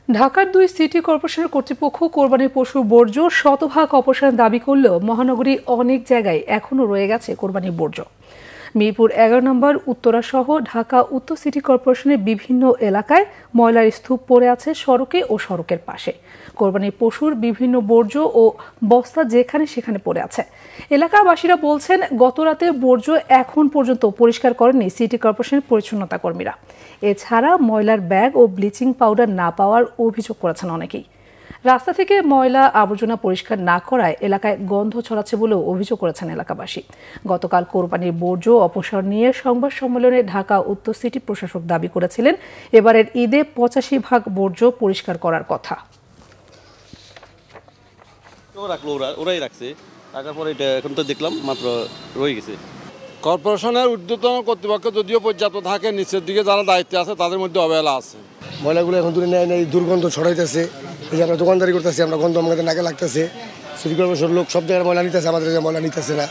ঢাকার 2 সিটি কর্পোরেশনের কর্তৃপক্ষ কোরবানির পশুর বর্জ্য শতভাগ অপসারণের দাবি করলেও মহানগরী অনেক জায়গায় এখনও রয়ে গেছে কোরবানির বর্জ্য। মিরপুর 11 নম্বর উত্তরা সহ ঢাকা উত্তর সিটি কর্পোরেশনের বিভিন্ন এলাকায় ময়লার স্তূপ পড়ে আছে সড়কে ও সড়কের পাশে। কোরবানির পশুর বিভিন্ন বর্জ্য ও বস্তা যেখানে সেখানে পড়ে আছে। এলাকাবাসীরা বলছেন, গতরাতে বর্জ্য এখন পর্যন্ত পরিষ্কার করেনি সিটি কর্পোরেশনের পরিচ্ছন্নতা কর্মীরা। এছাড়া ময়লার ব্যাগ ও ব্লিচিং পাউডার না পাওয়ার অভিযোগ করেছেন অনেকেই। রাস্তা থেকে ময়লা আবর্জনা পরিষ্কার না করায় এলাকায় গন্ধ ছড়াচ্ছে বলেও অভিযোগ করেছেন এলাকাবাসী। গতকাল কোরবানির বর্জ্য অপসারণ নিয়ে সংবাদ সম্মেলনে ঢাকা উত্তর সিটি প্রশাসক দাবি করেছিলেন, এবারের ঈদে 85% বর্জ্য পরিষ্কার করার কথা। ওরাই রাখছে, রাখার পরে এটা এখন তো দেখলাম মাত্র রয়ে গেছে। কর্পোরেশনের ঊর্ধ্বতন কর্তৃপক্ষ যদিও পর্যাপ্ত থাকে, নিচের দিকে যারা দায়িত্বে আছে তাদের মধ্যে অবহেলা আছে। ময়লাগুলো এখন দূরে নেয় নেই, দুর্গন্ধ ছড়াইতেছে। এই যে আমরা দোকানদারি করতেছি, আমরা গন্ধ আমাদের নাকে লাগতেছে। সিটি কর্পোরেশন লোক সব জায়গায় ময়লা নিতেছে, আমাদের ময়লা নিতেছে না।